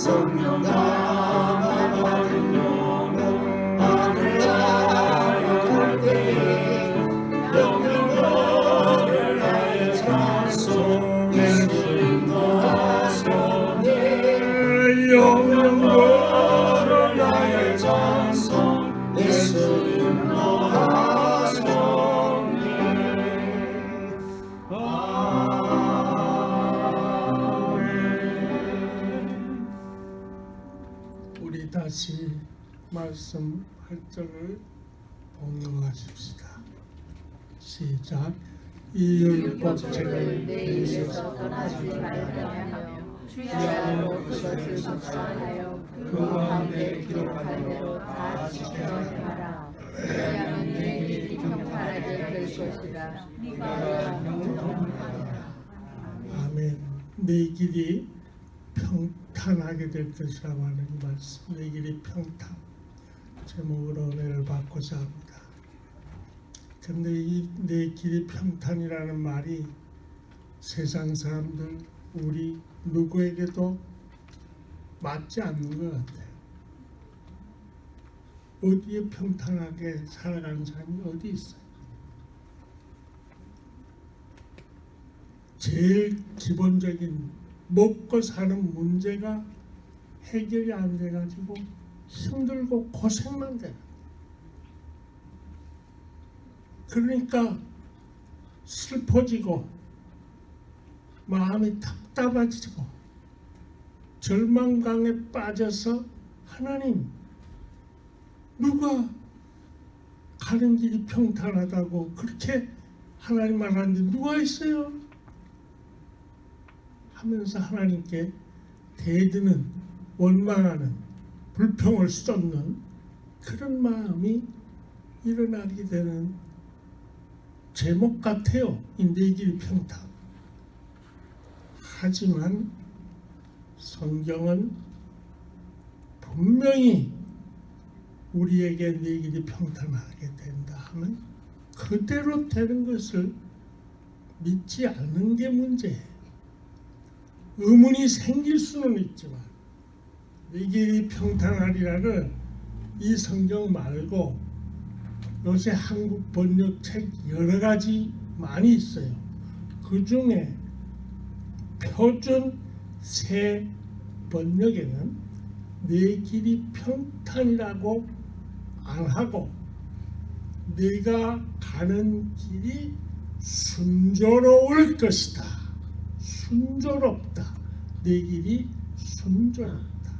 성령 감화 받은 영혼 아들나라 갈 때에 영광을 나의 찬송 예수님도 하소니 영광을 나의 찬송 예수님도 하소니 우리 다시 말씀 8절을 봉독하십시다. 시작. 이 율법책을 내 입에서 떠나지 말라며 주야로 그것을 묵상하여 그 가운데 기록한 대로 다 지켜야 하라. 왜냐하면 내 길이 평탄하게 될 것이라. 네가 평탄하라. 아멘. 내 길이 평탄하게 될 것이라고 하는 이 말씀. 내 길이 평탄 제목으로 은혜를 받고자 합니다. 근데 이 내 길이 평탄이라는 말이 세상 사람들 우리 누구에게도 맞지 않는 것 같아요. 어디에 평탄하게 살아가는 사람이 어디 있어요? 제일 기본적인 먹고 사는 문제가 해결이 안 돼가지고 힘들고 고생만 돼요. 그러니까 슬퍼지고 마음이 답답해지고 절망감에 빠져서 하나님 누가 가는 길이 평탄하다고 그렇게 하나님 말하는데 누가 있어요? 하면서 하나님께 대드는 원망하는 불평을 쏟는 그런 마음이 일어나게 되는 제목 같아요. 내 길이 평탄. 하지만 성경은 분명히 우리에게 내 길이 평탄하게 된다 하면 그대로 되는 것을 믿지 않는 게 문제예요. 의문이 생길 수는 있지만 내 길이 평탄하리라는 이 성경 말고 요새 한국 번역책 여러 가지 많이 있어요. 그 중에 표준 새 번역에는 내 길이 평탄이라고 안 하고 내가 가는 길이 순조로울 것이다. 순조롭다. 내 길이 순조롭다.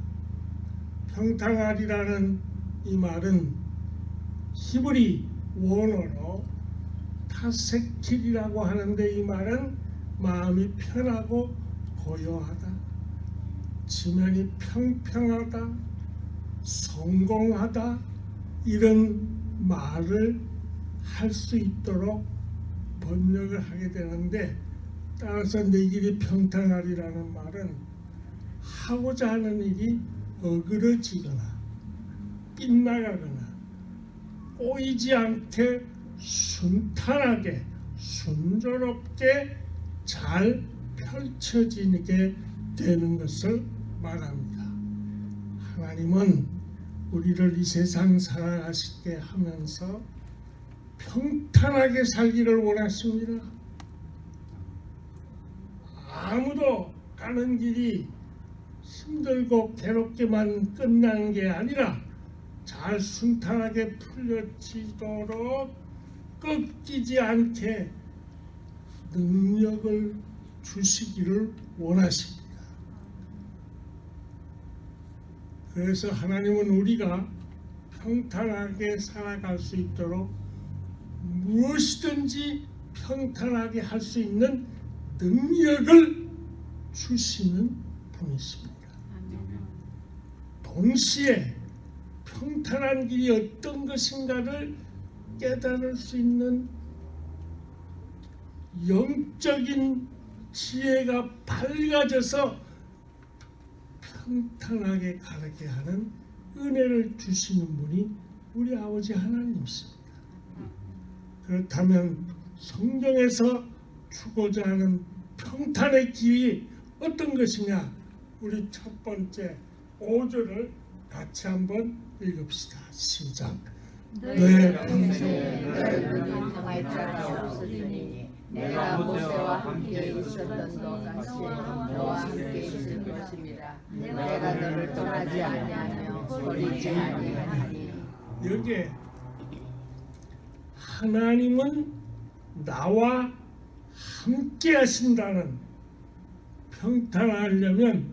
평탄하리라는 이 말은 히브리 원어로 타세킬이라고 하는데 이 말은 마음이 편하고 고요하다, 지면이 평평하다, 성공하다 이런 말을 할 수 있도록 번역을 하게 되는데 따라서 내 길이 평탄하리라는 말은 하고자 하는 일이 어그러지거나 빗나가거나 꼬이지 않게 순탄하게 순조롭게 잘 펼쳐지게 되는 것을 말합니다. 하나님은 우리를 이 세상 살아가시게 하면서 평탄하게 살기를 원하십니다. 아무도 가는 길이 힘들고 괴롭게만 끝나는 게 아니라 잘 순탄하게 풀려지도록 꺾이지 않게 능력을 주시기를 원하십니다. 그래서 하나님은 우리가 평탄하게 살아갈 수 있도록 무엇이든지 평탄하게 할 수 있는 능력을 주시는 분이십니다. 동시에 평탄한 길이 어떤 것인가를 깨달을 수 있는 영적인 지혜가 밝아져서 평탄하게 가게 하는 은혜를 주시는 분이 우리 아버지 하나님이십니다. 그렇다면 성경에서 주고자 하는 평탄의 길이 어떤 것이냐? 우리 첫 번째 5절을 같이 한번 읽읍시다. 시작. 너의 평생에 너의 눈이 평할 자가 없으리니 내가 모세와 함께 있었던 것 같이 너와 함께 있을 것입니다. 내가 너를 떠나지 아니하며 버리지 아니하니. 여기에 하나님은 나와 함께 하신다는, 평탄하려면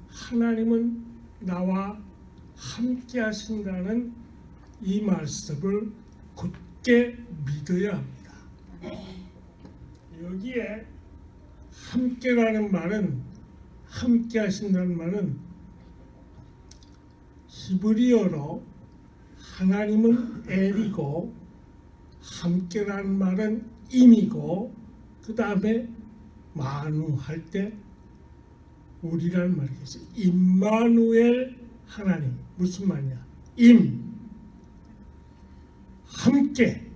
하나님은 나와 함께 하신다는 이 말씀을 굳게 믿어야 합니다. 여기에 함께라는 말은, 함께 하신다는 말은 히브리어로 하나님은 엘이고 함께라는 말은 임이고 그 다음에 마누 할 때 우리라는 말이겠어요. 임마누엘 하나님. 무슨 말이냐? 임 함께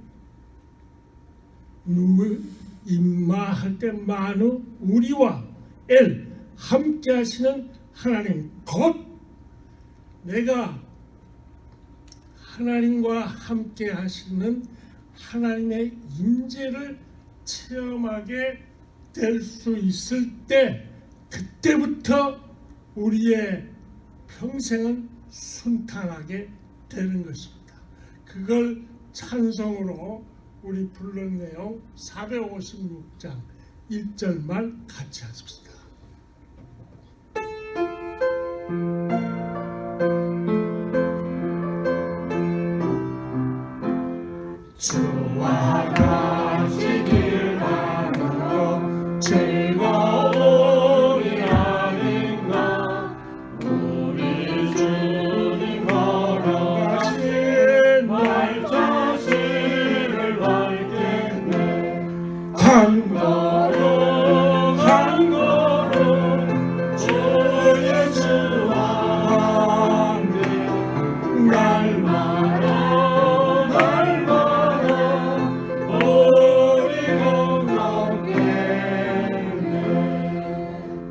누구 임마 할 때 마누 우리와 엘 함께 하시는 하나님. 곧 내가 하나님과 함께 하시는 하나님의 임재를 체험하게 될 수 있을 때 그때부터 우리의 평생은 순탄하게 되는 것입니다. 그걸 찬송으로 우리 부른 내용 456장 1절만 같이 하십시다. 주와 같이 길 가는 즐거움이 아닌가. 우리 주님 걸어가신 발자취를 밟겠네. 한 걸음 한 걸음 주 예수와 함께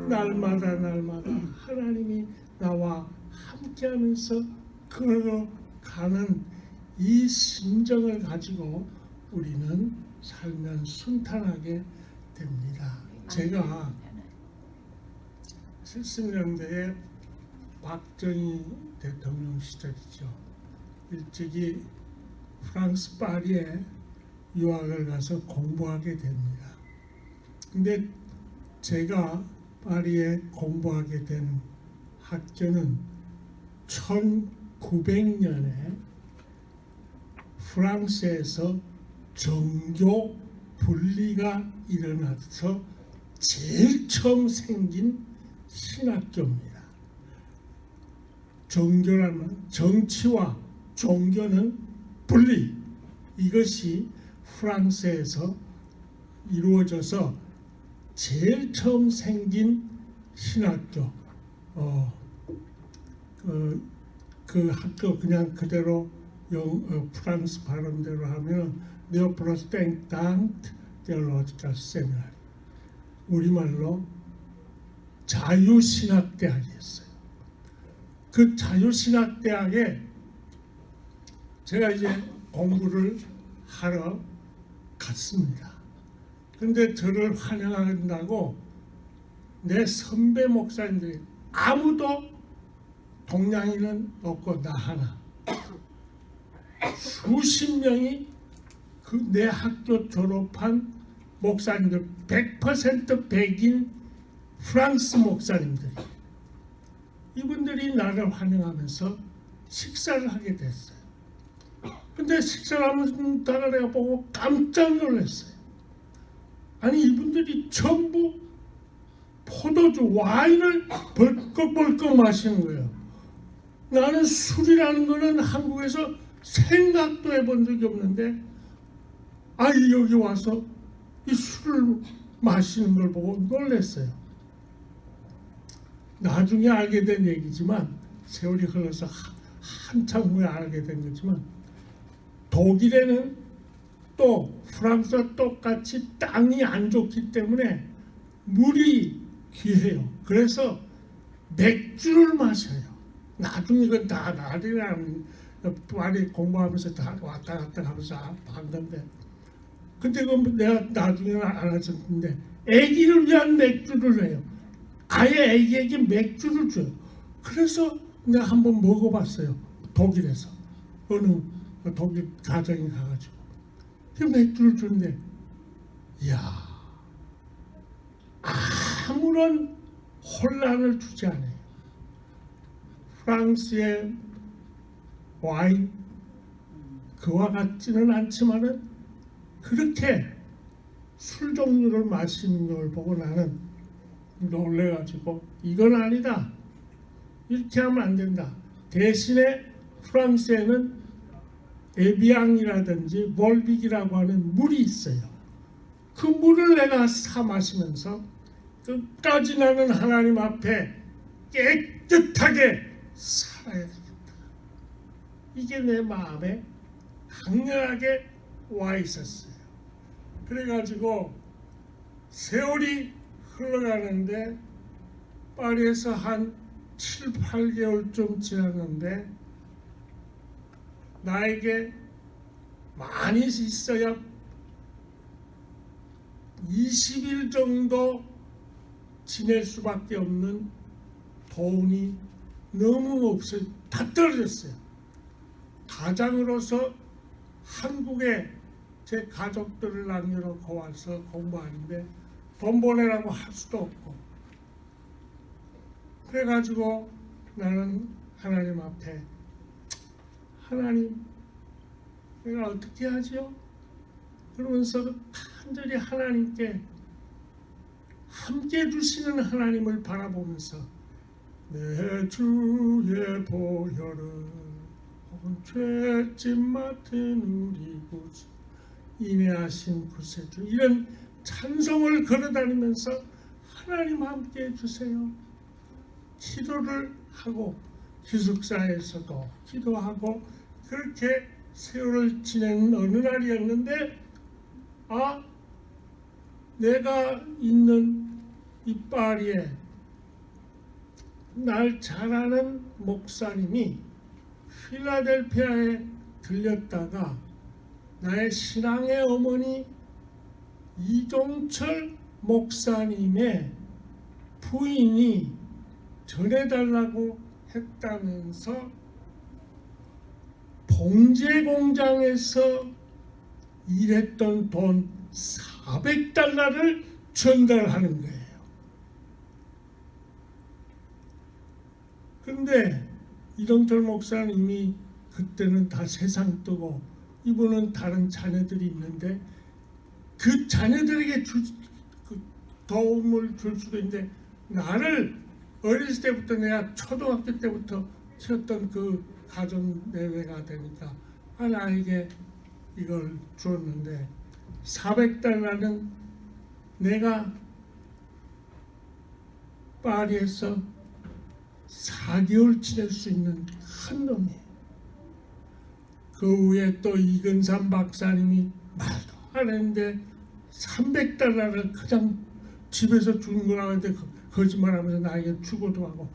날마다 날마다 하나님이 나와 함께하면서 걸어가는 이 심정을 가지고 우리는 살면 순탄하게 됩니다. 제가 70년대에 박정희 대통령 시절이죠. 일찍이 프랑스 파리에 유학을 가서 공부하게 됩니다. 근데 제가 파리에 공부하게 된 학교는 1900년에 프랑스에서 종교 분리가 일어나서 제일 처음 생긴 신학교입니다. 종교라는 정치와 종교는 분리, 이것이 프랑스에서 이루어져서 제일 처음 생긴 신학교. 그 학교 그냥 그대로 프랑스 발음대로 하면 네오 프로테스탄트 테올로지컬 세미나리, 우리말로 자유신학대학이었어요. 그 자유신학대학에 제가 이제 공부를 하러 갔습니다. 근데 저를 환영한다고 내 선배 목사님들이 아무도 동양인은 없고 나 하나, 수십 명이 그 내 학교 졸업한 목사님들 100% 백인 프랑스 목사님들이, 이분들이 나를 환영하면서 식사를 하게 됐어요. 근데 식사를 하면서 내가 보고 깜짝 놀랐어요. 아니 이분들이 전부 포도주, 와인을 벌컥벌컥 마시는 거예요. 나는 술이라는 거는 한국에서 생각도 해본 적이 없는데 여기 와서 이 술을 마시는 걸 보고 놀랐어요. 나중에 알게 된 얘기지만, 세월이 흘러서 한참 후에 알게 된 거지만, 독일에는 또 프랑스와 똑같이 땅이 안 좋기 때문에 물이 귀해요. 그래서 맥주를 마셔요. 나중에 이건 다 나중에 많이 공부하면서 다 왔다 갔다 하면서 한 건데, 근데 그 내가 나중에는 알았었는데 아기를 위한 맥주를 해요. 아예 아기에게 맥주를 줘요. 그래서 내가 한번 먹어봤어요. 독일에서 어느 독일 가정에 가가지고 그 맥주를 주는데, 이야, 아무런 혼란을 주지 않아요. 프랑스의 와인 그와 같지는 않지만은 그렇게 술 종류를 마시는 걸 보고 나는 놀래가지고 이건 아니다, 이렇게 하면 안 된다. 대신에 프랑스에는 에비앙이라든지 몰빅이라고 하는 물이 있어요. 그 물을 내가 사 마시면서 끝까지 나는 하나님 앞에 깨끗하게 살아야 되겠다. 이게 내 마음에 강렬하게 와 있었어요. 그래가지고 세월이 흘러가는데 파리에서 한 7, 8개월쯤 지났는데 나에게 많이 있어야 20일 정도 지낼 수밖에 없는 돈이 너무 없어요. 다 떨어졌어요. 가장으로서 한국에 제 가족들을 남겨놓고 와서 공부하는데 돈 보내라고 할 수도 없고, 그래가지고 나는 하나님 앞에, 하나님 내가 어떻게 하죠? 그러면서 간절히 하나님께 함께 해주시는 하나님을 바라보면서 내 주의 보혈은 혹은 죄짐 맡은 우리 구주 인내하신 구세주, 이런 찬송을 걸어다니면서 하나님 함께 해주세요. 기도를 하고 기숙사에서도 기도하고 그렇게 세월을 지낸 어느 날이었는데, 내가 있는 이 파리에 날 잘 아는 목사님이 필라델피아에 들렸다가 나의 신앙의 어머니 이종철 목사님의 부인이 전해달라고 했다면서 봉제 공장에서 일했던 돈 400달러를 전달하는 거예요. 근데 이종철 목사님이 그때는 다 세상 뜨고 이분은 다른 자녀들이 있는데 그 자녀들에게 그 도움을 줄 수도 있는데, 나를 어렸을 때부터 내가 초등학교 때부터 키웠던 그 가정 내외가 되니까 나에게 이걸 주었는데, 400달러는 내가 파리에서 4개월 지낼 수 있는 큰 돈이에요. 그 후에 또 이근삼 박사님이 말도 안 했는데 300달러를 그냥 집에서 주는 거라고 하는데 거짓말하면서 나에게 주고도 하고,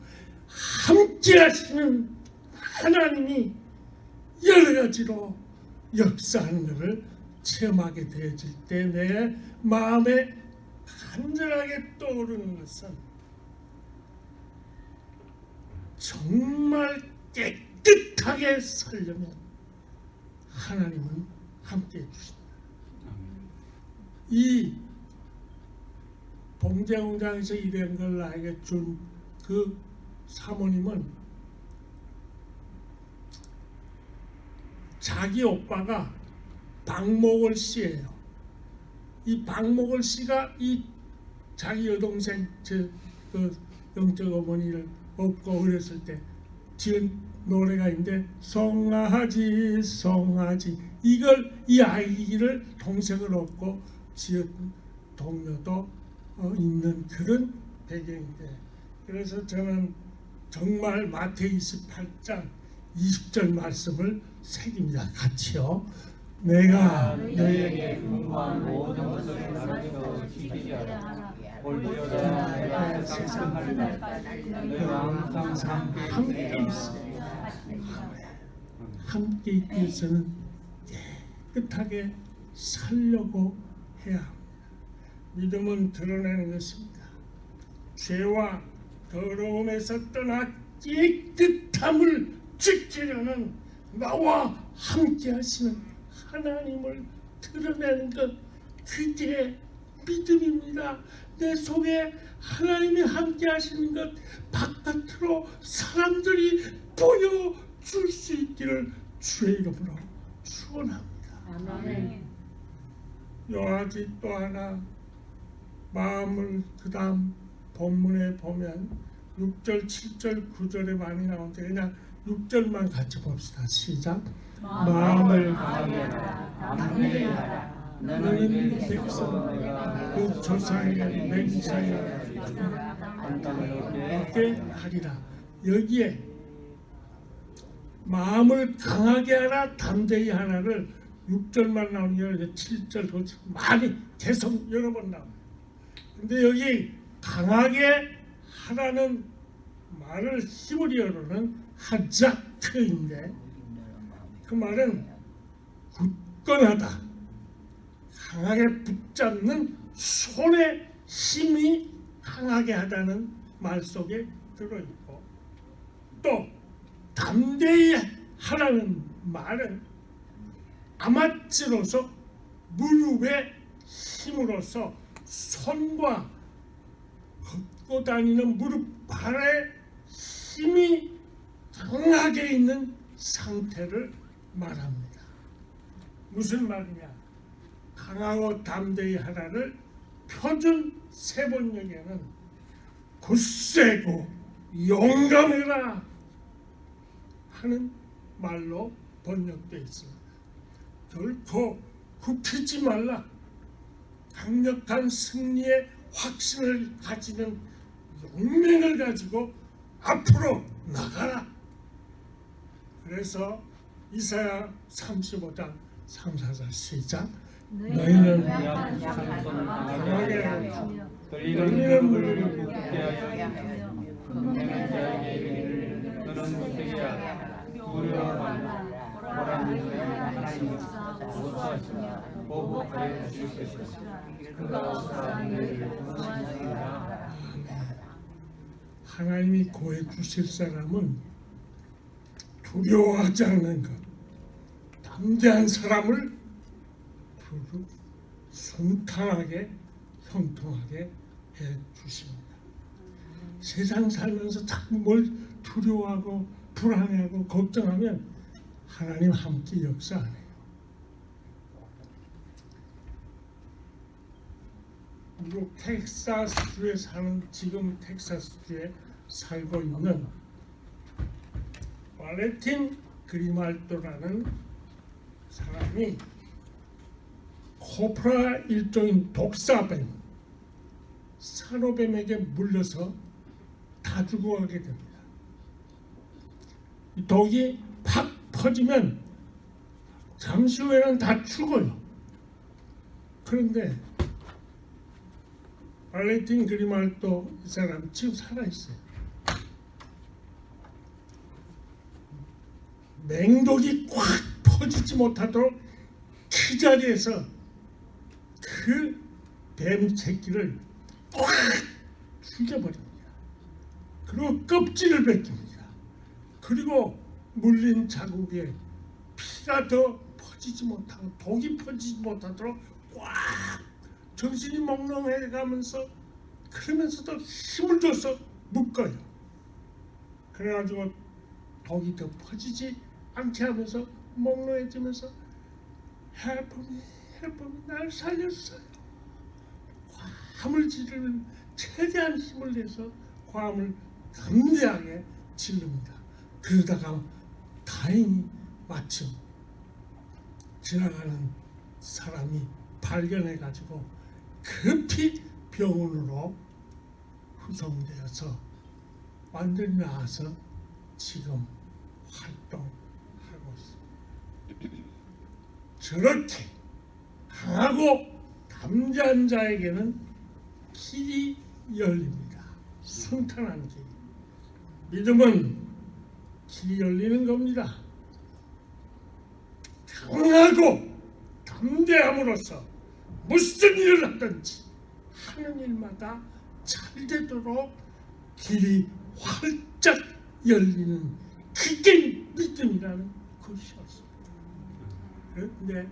함께 하시는 하나님이 여러 가지로 역사하는 것을 체험하게 되어질 때 내 마음에 간절하게 떠오르는 것은, 정말 깨끗하게 살려면 하나님은 함께 해주신다. 이 봉제 공장에서 일한 걸 나에게 준 그 사모님은 자기 오빠가 박목월 씨예요. 이 박목월 씨가 이 자기 여동생 그 영적 어머니를 업고 그랬을 때 지은 노래가 있는데, 송아지 송아지, 이걸 이 아이를 동생을 업고 지은 동료도 있는 그런 배경인데, 그래서 저는 정말 마태복음 28장 20절 말씀을 새깁니다. 같이요. 내가 너희에게 궁금한 모든 것을 가르쳐 지키게 하라. 올려라 내가 세상 끝날까지 내가 항상 함께 있으리라. 함께 있기 위해서는 깨끗하게 살려고 해야 합니다. 믿음은 드러내는 것입니다. 죄와 더러움에서 떠나 깨끗함을 지키려는 나와 함께 하시는 하나님을 드러내는 것, 그게 믿음입니다. 내 속에 하나님이 함께 하시는 것 바깥으로 사람들이 보여줄 수 있기를 주의 이름으로 축원합니다. 아멘. 요아지 또 하나 마음을 그다음 본문에 보면 6절, 7절, 9절에 많이 나오는데 그냥 6절만 같이 봅시다. 시작. 마음을 강하게 하라 담대히 하라 너는 내 백성 그 조상의 맹세에 함께 하리라. 여기에 마음을 강하게 하라 담대히 하라를 6절만 나오는 게 아니라 7절, 9절 많이 계속 여러 번 나와요. 근데 여기 강하게 하라는 말을 히브리어로는 하자크인데 그 말은 굳건하다, 강하게 붙잡는 손의 힘이 강하게 하다는 말 속에 들어있고, 또 담대히 하라는 말은 아마치로서 무릎의 힘으로서 손과 걷고 다니는 무릎 발에 힘이 강하게 있는 상태를 말합니다. 무슨 말이냐? 강하고 담대히 하라를 표준 세번역에는 굳세고 용감해라 하는 말로 번역되어 있습니다. 결코 굽히지 말라. 강력한 승리의 확신을 가지는 용맹을 가지고 앞으로 나가라. 그래서 이사야 35장 3, 4절 시작. 너희는 강하게 들리는 물을 굳게 하여 금내는 자에게 이르기를 너는 무색이 하라 두려워 말라 보라는 하나님 못하시나 보복하여 주실 것이다 그가 없사하는 일을 구하시리라. 하나님이 구해 주실 사람은 두려워하지 않는 것, 담대한 사람을 순탄하게 형통하게 해 주십니다. 세상 살면서 자꾸 뭘 두려워하고 불안해하고 걱정하면 하나님 함께 역사 안 해요. 미국 텍사스주에 사는, 지금 텍사스주에 살고 있는 발레틴 그리말도라는 사람이 코프라 일종인 독사뱀, 산호뱀에게 물려서 다 죽어가게 됩니다. 이 독이 팍 퍼지면 잠시 후에는 다 죽어요. 그런데 발레틴 그리말도 이 사람 지금 살아있어요. 맹독이 꽉 퍼지지 못하도록 그 자리에서 그 뱀 새끼를 꽉 죽여버립니다. 그리고 껍질을 벗깁니다. 그리고 물린 자국에 피가 더 퍼지지 못하고 독이 퍼지지 못하도록 꽉 정신이 몽롱해 가면서, 그러면서도 힘을 줘서 묶어요. 그래가지고 독이 더 퍼지지 않게 하면서 몽롱해지면서 Help me, help me, 날 살려주세요. 과함을 지르는 최대한 힘을 내서 과함을 담대하게 지릅니다. 그러다가 다행히 마침 지나가는 사람이 발견해가지고 급히 병원으로 후송되어서 완전히 나아서 지금 활동하고 있습니다. 저렇게 강하고 담대한 자에게는 길이 열립니다. 순탄한 길. 믿음은 길이 열리는 겁니다. 강하고 담대함으로써 무슨 일을 하든지 하는 일마다 잘 되도록 길이 활짝 열리는 그게 믿음이라는 것이었습니다. 그런데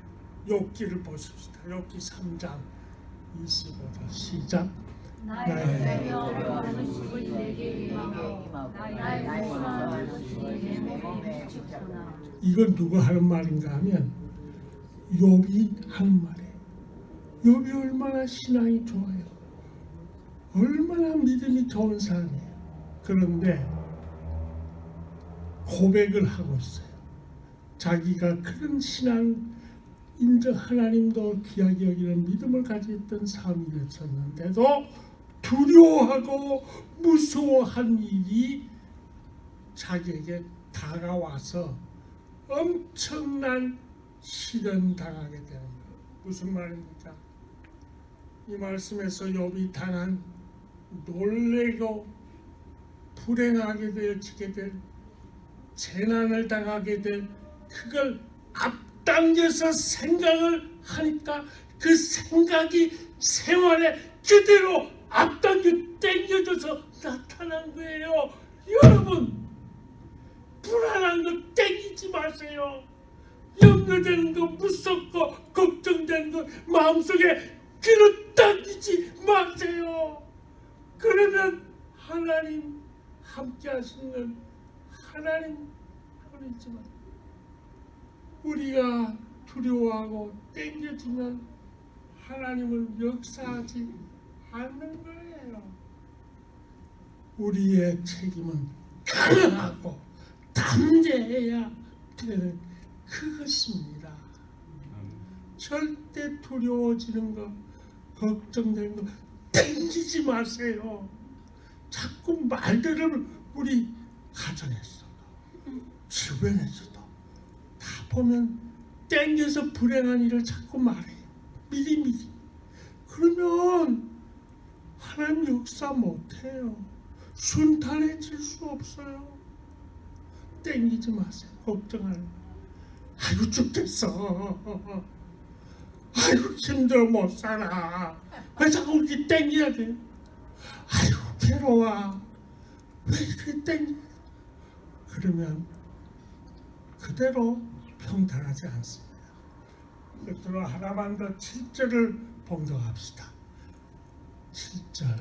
욥기를 보십시다. 욥기 3장 25절 시작. 나의 어려움은 시골이 내게 임하고 나의 고난은 시골이 내 몸에 미쳤구나. 이건 누가 하는 말인가 하면 욥이 하는 말이에요. 욥이 얼마나 신앙이 좋아요. 얼마나 믿음이 좋은 사람이에요. 그런데 고백을 하고 있어요. 자기가 그런 신앙 인정 하나님도 귀하게 여기는 믿음을 가지고 있던 삶이었는데도 두려워하고 무서워한 일이 자기에게 다가와서 엄청난 시련 당하게 되는 거예요. 무슨 말입니까? 이 말씀에서 욥이 당한 놀래고 불행하게 되어지게 될 재난을 당하게 될 그걸 앞당겨서 생각을 하니까 그 생각이 생활에 그대로 앞당겨 당겨져서 나타난 거예요. 여러분 불안한 거 당기지 마세요. 염려되는 거 무섭고 걱정되는 거 마음속에 그릇 당기지 마세요. 그러면 하나님 함께 하시는 하나님 뿐이지만 우리가 두려워하고 땡겨지면 하나님은 역사하지 않는 거예요. 우리의 책임은 강하고 담대해야 되는 그것입니다. 절대 두려워지는 거, 걱정되는 거 땡기지 마세요. 자꾸 말들을 우리 가정에서도 주변에서도 다 보면 땡겨서 불행한 일을 자꾸 말해요. 미리미리. 그러면 하나님 역사 못해요. 순탄해질 수 없어요. 땡기지 마세요. 걱정하는 거. 아이고 죽겠어. 아이고 힘들어 못 살아. 왜 자꾸 이렇게 땡겨야 돼? 아이고 괴로워. 왜 이렇게 땡겨? 그러면 그대로 평탄하지 않습니다. 끝으로 하나만 더 7절을 봉독합시다. 7절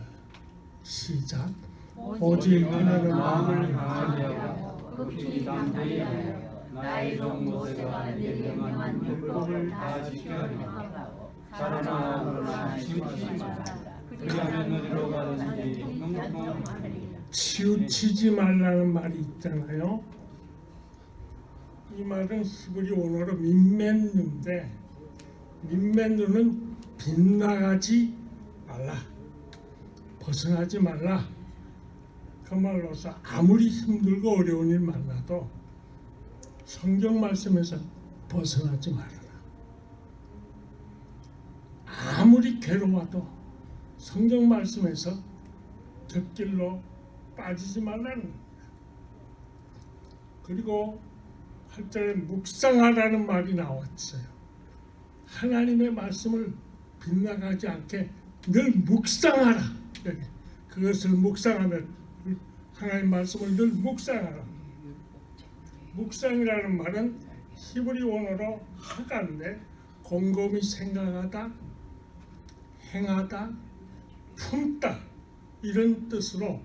시작. 오직 그녀는 마음을 마음을 강하게 하고 극히 담대히 하여 나의 종 모세가 내게 명한 율법을 다 지켜야 하며 자라나 그러나 치우치지 말라. 그리하면 어디로 가든지 형통하리라. 치우치지 말라는 말이 있잖아요. 이 말은 히브리 원어로 민맨누인데 민맨누는 빗나가지 말라, 벗어나지 말라. 그 말로서 아무리 힘들고 어려운 일 만나도 성경 말씀에서 벗어나지 말아라. 아무리 괴로워도 성경 말씀에서 곁길로 빠지지 말라는 겁니다. 그리고 8절에 묵상하라는 말이 나왔어요. 하나님의 말씀을 빗나가지 않게 늘 묵상하라. 그것을 묵상하면 하나님 말씀을 늘 묵상하라. 묵상이라는 말은 히브리 원어로 하가인데 곰곰이 생각하다, 행하다, 품다 이런 뜻으로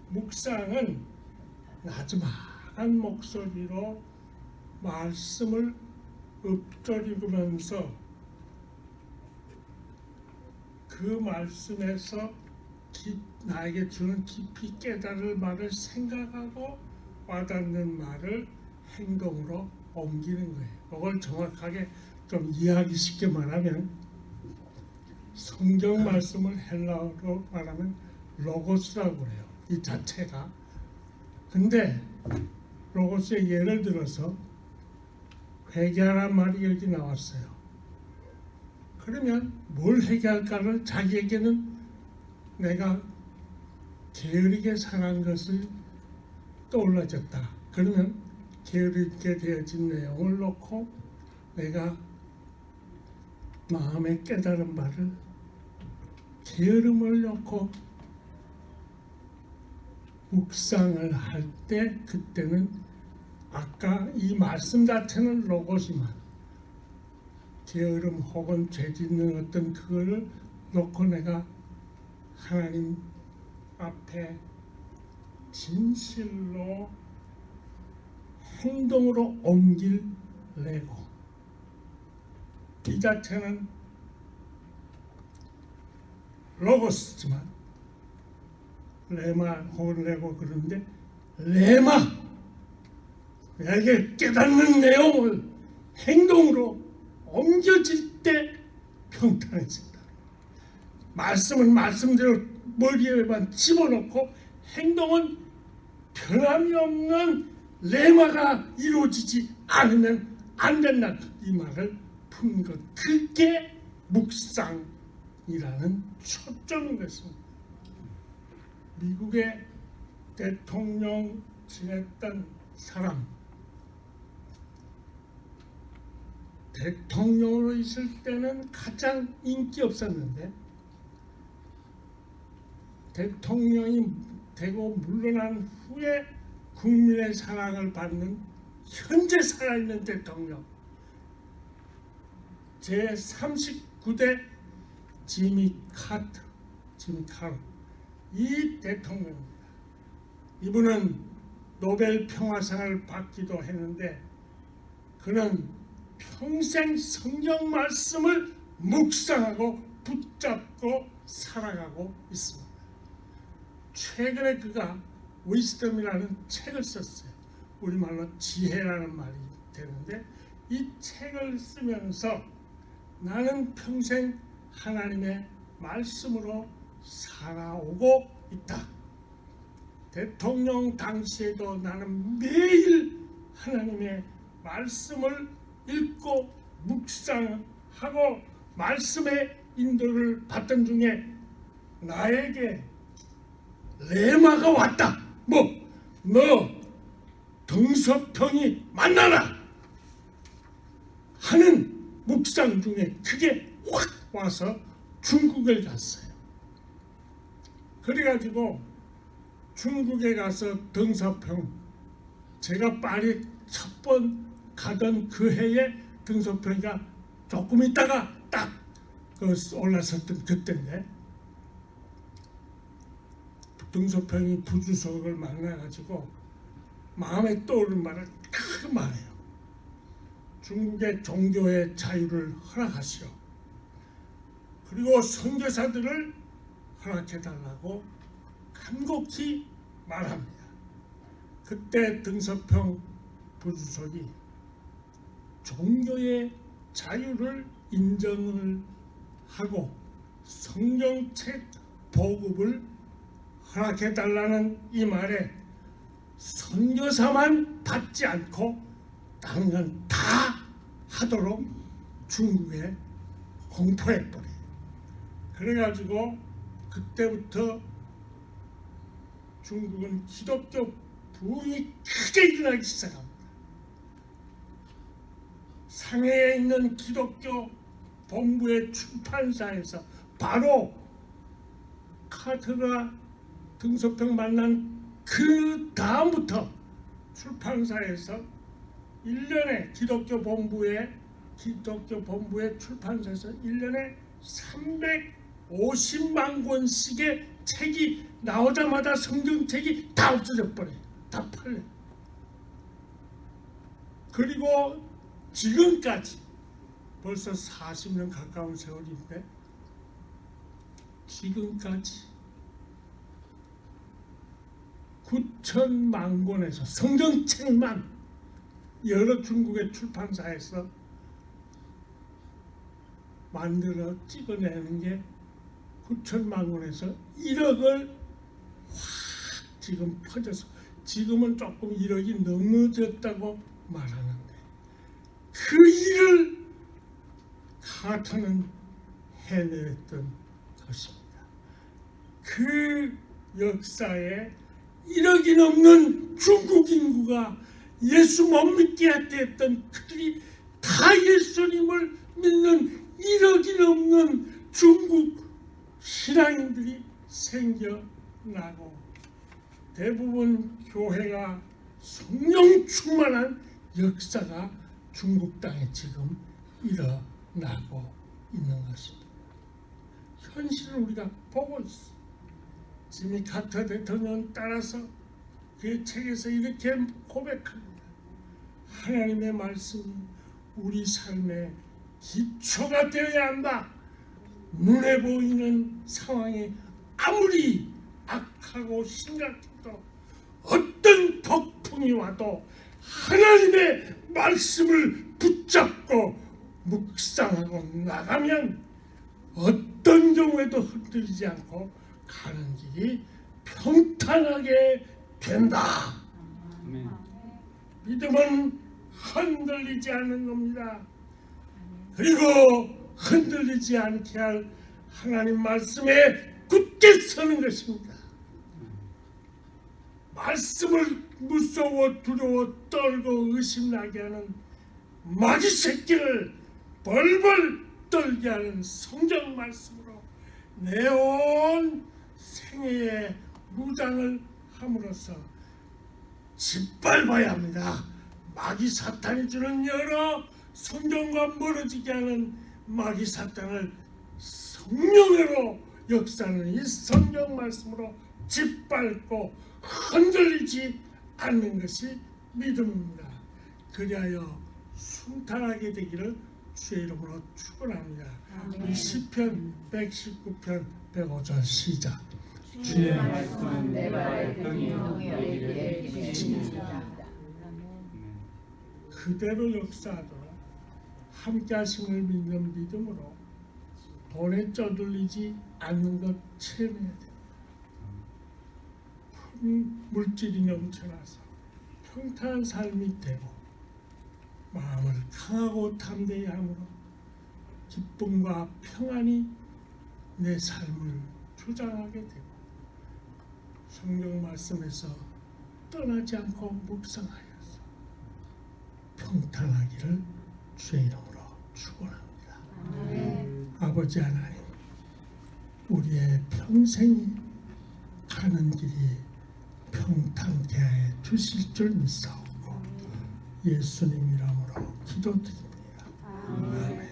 묵상은 나지막한 목소리로 말씀을 읊조리면서 그 말씀에서 나에게 주는 깊이 깨달을 말을 생각하고 와닿는 말을 행동으로 옮기는 거예요. 그걸 정확하게 좀 이해하기 쉽게 말하면 성경 말씀을 헬라어로 말하면 로고스라고 그래요. 이 자체가. 근데 로고스의 예를 들어서 회개하라는 말이 여기 나왔어요. 그러면 뭘 회개할까를 자기에게는 내가 게으르게 살한 것을 떠올라졌다. 그러면 게으르게 되어진 내용을 놓고 내가 마음에 깨달은 바를 게으름을 놓고 묵상을 할 때 그때는 아까 이 말씀 자체는 로고지만 게으름 혹은 죄짓는 어떤 그거를 놓고 내가 하나님 앞에 진실로 행동으로 옮길래고 이 자체는 로고스지만 레마 혹은 레고 그런데 레마 내게 깨닫는 내용을 행동으로 옮겨질 때 평탄해진다. 말씀은 말씀대로 머리에만 집어넣고 행동은 변함이 없는 레마가 이루어지지 않으면 안 된다. 이 말을 푼 것. 그게 묵상이라는 초점인 것입니다. 미국의 대통령 지냈던 사람, 대통령으로 있을 때는 가장 인기 없었는데 대통령이 되고 물러난 후에 국민의 사랑을 받는 현재 살아있는 대통령 제39대 지미 카터 이 대통령입니다. 이분은 노벨 평화상을 받기도 했는데 그는 평생 성경 말씀을 묵상하고 붙잡고 살아가고 있습니다. 최근에 그가 위스덤이라는 책을 썼어요. 우리말로 지혜라는 말이 되는데 이 책을 쓰면서 나는 평생 하나님의 말씀으로 살아오고 있다. 대통령 당시에도 나는 매일 하나님의 말씀을 읽고 묵상하고 말씀의 인도를 받던 중에 나에게 레마가 왔다. 너 등서평이 만나라 하는 묵상 중에 그게 확 와서 중국을 갔어요. 그래가지고 중국에 가서 등서평 제가 파리 첫 번 가던 그 해에 등서평이가 조금 있다가 딱 올라섰던 그때인데 등서평이 부주석을 만나가지고 마음에 떠오른 말을 딱 말해요. 중국의 종교의 자유를 허락하시오. 그리고 선교사들을 허락해달라고 간곡히 말합니다. 그때 등서평 부주석이 종교의 자유를 인정을 하고 성경책 보급을 허락해달라는 이 말에 선교사만 받지 않고 다른 건 다 하도록 중국에 공포해버려요. 그래가지고 그때부터 중국은 기독교 부흥이 크게 일어나기 시작합니다. 상해에 있는 기독교 본부의 출판사에서 바로 카터가 등서평 만난 그 다음부터 출판사에서 1년에 기독교 본부의 출판사에서 1년에 350만 권씩의 책이 나오자마자 성경책이 다 없어져 버려요. 다 팔려요. 그리고 지금까지 벌써 40년 가까운 세월인데 지금까지 9천만 권에서 성경책만 여러 중국의 출판사에서 만들어 찍어내는 게 9천만 권에서 1억을 확 지금 퍼져서 지금은 조금 1억이 넘어졌다고 말하는데 그 일을 카터는 해냈던 것입니다. 그 역사에 1억이 넘는 중국 인구가 예수 못 믿게 했던 그들이 다 예수님을 믿는 1억이 넘는 중국 신앙인들이 생겨나고 대부분 교회가 성령 충만한 역사가 중국 땅에 지금 일어나고 있는 것입니다. 현실을 우리가 보고 있습니다. 지미 카터 대통령 따라서 그 책에서 이렇게 고백합니다. 하나님의 말씀이 우리 삶의 기초가 되어야 한다. 눈에 보이는 상황이 아무리 악하고 심각해도 어떤 폭풍이 와도 하나님의 말씀을 붙잡고 묵상하고 나가면 어떤 경우에도 흔들리지 않고 가는 길이 평탄하게 된다. 아멘. 믿음은 흔들리지 않는 겁니다. 그리고 흔들리지 않게 할 하나님 말씀에 굳게 서는 것입니다. 말씀을 무서워 두려워 떨고 의심나게 하는 마귀 새끼를 벌벌 떨게 하는 성경 말씀으로 내 온 생애에 무장을 함으로써 짓밟아야 합니다. 마귀 사탄이 주는 여러 성경과 멀어지게 하는 마귀 사탄을 성령으로 역사하는 이 성경 말씀으로 짓밟고 흔들리지 않는 것이 믿음입니다. 그리하여 순탄하게 되기를 주의 이름으로 축원합니다. 우리 시편 119편 105절 시작. 주의 말씀은 내 발의 등이요 내 길의 지혜입니다. 그대로 역사하도록 함께 하심을 믿는 믿음으로 돈에 쩌들리지 않는 것 체험해야 됩니다. 물질이 넘쳐나서 평탄한 삶이 되고 마음을 강하고 담대히 함으로 기쁨과 평안이 내 삶을 주장하게 되고 성경 말씀에서 떠나지 않고 묵상하여서 평탄하기를 주의 이름으로 축원합니다. 아버지 하나님, 우리의 평생이 가는 길이 평탄케 해 주실 줄 믿사오고 예수님 이름으로 기도드립니다. 아멘.